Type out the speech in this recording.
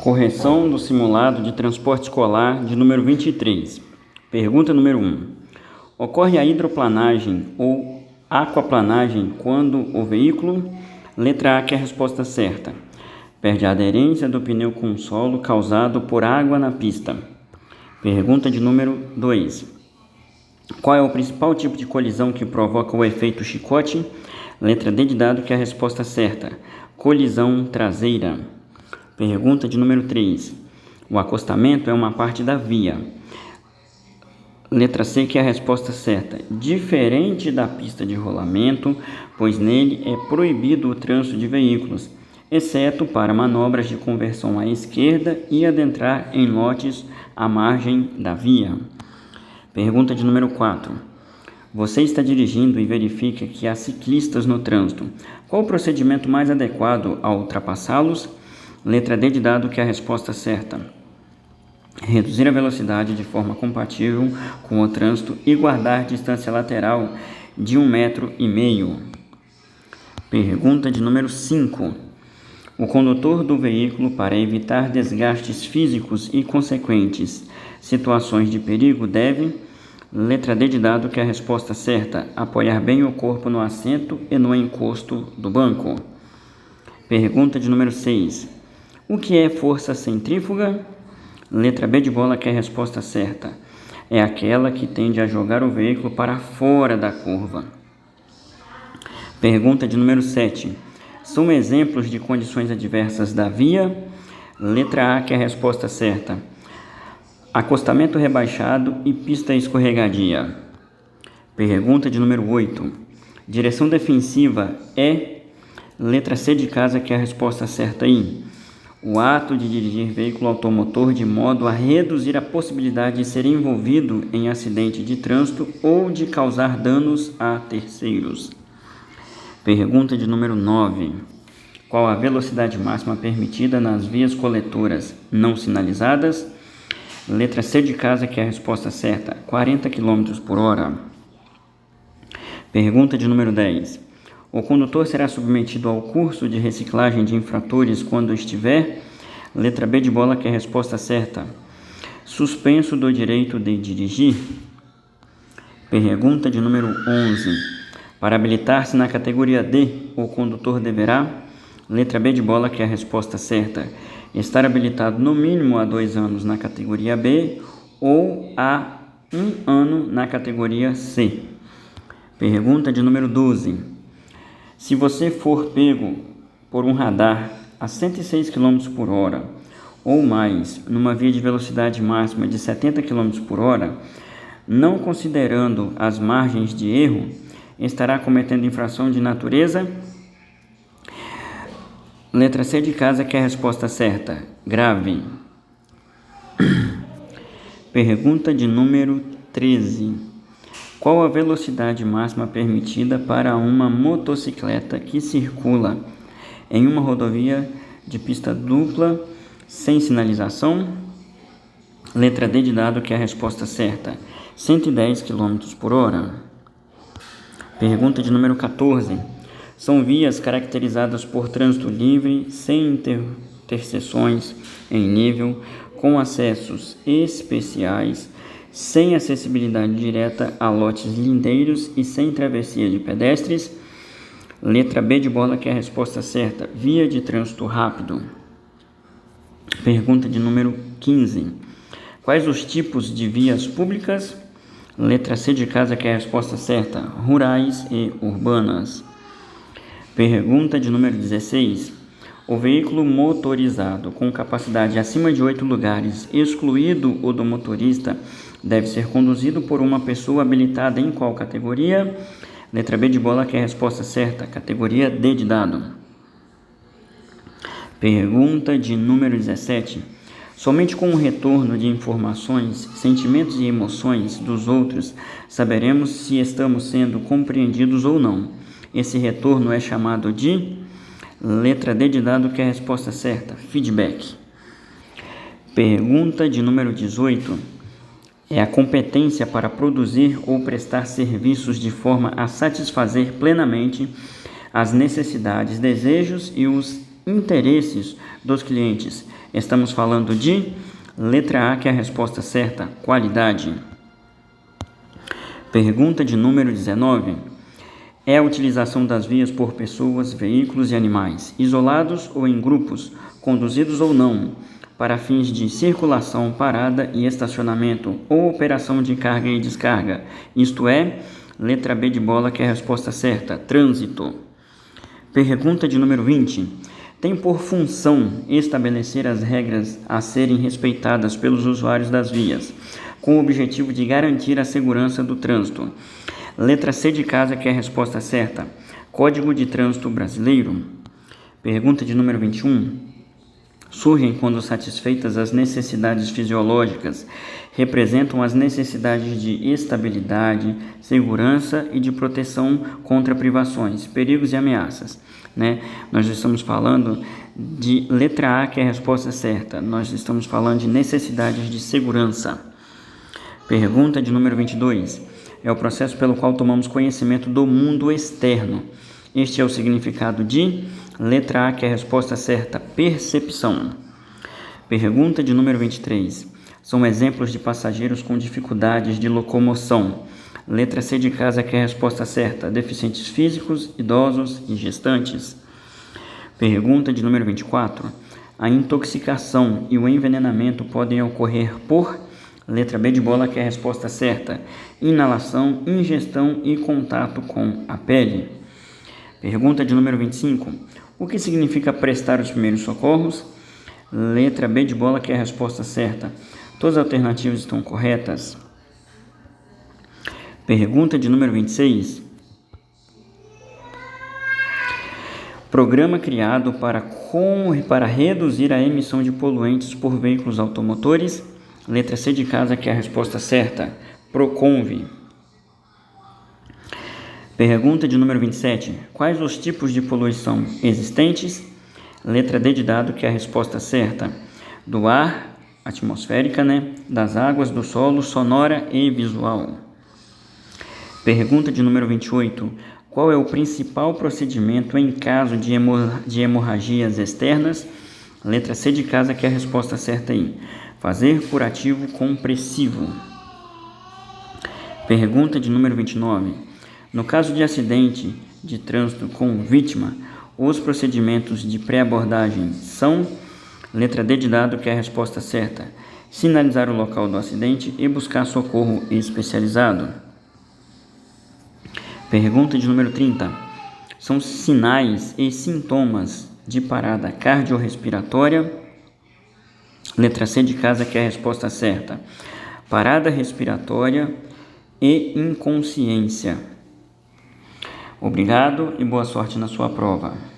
Correção do simulado de transporte escolar de número 23. Pergunta número 1. Ocorre a hidroplanagem ou aquaplanagem quando o veículo, letra A, que é a resposta certa, perde a aderência do pneu com o solo causado por água na pista. Pergunta de número 2. Qual é o principal tipo de colisão que provoca o efeito chicote? Letra D de dado, que é a resposta certa, colisão traseira. Pergunta de número 3. O acostamento é uma parte da via. Letra C, que é a resposta certa, diferente da pista de rolamento, pois nele é proibido o trânsito de veículos, exceto para manobras de conversão à esquerda e adentrar em lotes à margem da via. Pergunta de número 4. Você está dirigindo e verifica que há ciclistas no trânsito. Qual o procedimento mais adequado ao ultrapassá-los? Letra D de dado, que é a resposta certa. Reduzir a velocidade de forma compatível com o trânsito e guardar distância lateral de 1,5 m. Pergunta de número 5. O condutor do veículo, para evitar desgastes físicos e consequentes situações de perigo, deve, letra D de dado, que é a resposta certa, apoiar bem o corpo no assento e no encosto do banco. Pergunta de número 6. O que é força centrífuga? Letra B de bola, que é a resposta certa. É aquela que tende a jogar o veículo para fora da curva. Pergunta de número 7. São exemplos de condições adversas da via? Letra A, que é a resposta certa. Acostamento rebaixado e pista escorregadia. Pergunta de número 8. Direção defensiva é? Letra C de casa, que é a resposta certa aí. O ato de dirigir veículo automotor de modo a reduzir a possibilidade de ser envolvido em acidente de trânsito ou de causar danos a terceiros. Pergunta de número 9. Qual a velocidade máxima permitida nas vias coletoras não sinalizadas? Letra C de casa, que é a resposta certa, 40 km por hora. Pergunta de número 10. O condutor será submetido ao curso de reciclagem de infratores quando estiver, letra B de bola, que é a resposta certa, suspenso do direito de dirigir. Pergunta de número 11. Para habilitar-se na categoria D, o condutor deverá, letra B de bola, que é a resposta certa, estar habilitado no mínimo há 2 anos na categoria B ou há 1 ano na categoria C. Pergunta de número 12. Se você for pego por um radar a 106 km por hora ou mais numa via de velocidade máxima de 70 km por hora, não considerando as margens de erro, estará cometendo infração de natureza? Letra C de casa, que é a resposta certa, grave. Pergunta de número 13. Qual a velocidade máxima permitida para uma motocicleta que circula em uma rodovia de pista dupla sem sinalização? Letra D de dado, que é a resposta certa, 110 km por hora. Pergunta de número 14. São vias caracterizadas por trânsito livre, sem interseções em nível, com acessos especiais, sem acessibilidade direta a lotes lindeiros e sem travessia de pedestres. Letra B de bola, que é a resposta certa, via de trânsito rápido. Pergunta de número 15. Quais os tipos de vias públicas? Letra C de casa, que é a resposta certa, rurais e urbanas. Pergunta de número 16. O veículo motorizado com capacidade acima de 8 lugares, excluído o do motorista, deve ser conduzido por uma pessoa habilitada em qual categoria? Letra B de bola, que é a resposta certa, categoria D de dado. Pergunta de número 17. Somente com o retorno de informações, sentimentos e emoções dos outros, saberemos se estamos sendo compreendidos ou não. Esse retorno é chamado de... Letra D de dado, que é a resposta certa, feedback. Pergunta de número 18. É a competência para produzir ou prestar serviços de forma a satisfazer plenamente as necessidades, desejos e os interesses dos clientes. Estamos falando de letra A, que é a resposta certa, qualidade. Pergunta de número 19. É a utilização das vias por pessoas, veículos e animais, isolados ou em grupos, conduzidos ou não, para fins de circulação, parada e estacionamento ou operação de carga e descarga. Isto é, letra B de bola, que é a resposta certa, trânsito. Pergunta de número 20. Tem por função estabelecer as regras a serem respeitadas pelos usuários das vias, com o objetivo de garantir a segurança do trânsito. Letra C de casa, que é a resposta certa, Código de Trânsito Brasileiro. Pergunta de número 21. Surgem quando satisfeitas as necessidades fisiológicas, representam as necessidades de estabilidade, segurança e de proteção contra privações, perigos e ameaças. Nós estamos falando de letra A, que é a resposta certa. Nós estamos falando de necessidades de segurança. Pergunta de número 22. É o processo pelo qual tomamos conhecimento do mundo externo. Este é o significado de letra A, que é a resposta certa, percepção. Pergunta de número 23. São exemplos de passageiros com dificuldades de locomoção. Letra C de casa, que é a resposta certa, deficientes físicos, idosos e gestantes. Pergunta de número 24. A intoxicação e o envenenamento podem ocorrer por letra B de bola, que é a resposta certa, inalação, ingestão e contato com a pele. Pergunta de número 25. O que significa prestar os primeiros socorros? Letra B de bola, que é a resposta certa. Todas as alternativas estão corretas. Pergunta de número 26. Programa criado para reduzir a emissão de poluentes por veículos automotores. Letra C de casa, que é a resposta certa, Proconv. Pergunta de número 27. Quais os tipos de poluição existentes? Letra D de dado, que é a resposta certa, do ar, atmosférica, das águas, do solo, sonora e visual. Pergunta de número 28. Qual é o principal procedimento em caso de hemorragias externas? Letra C de casa, que é a resposta certa aí, fazer curativo compressivo. Pergunta de número 29. No caso de acidente de trânsito com vítima, os procedimentos de pré-abordagem são, letra D de dado, que é a resposta certa, sinalizar o local do acidente e buscar socorro especializado. Pergunta de número 30. São sinais e sintomas de parada cardiorrespiratória. Letra C de casa, que é a resposta certa, parada respiratória e inconsciência. Obrigado e boa sorte na sua prova.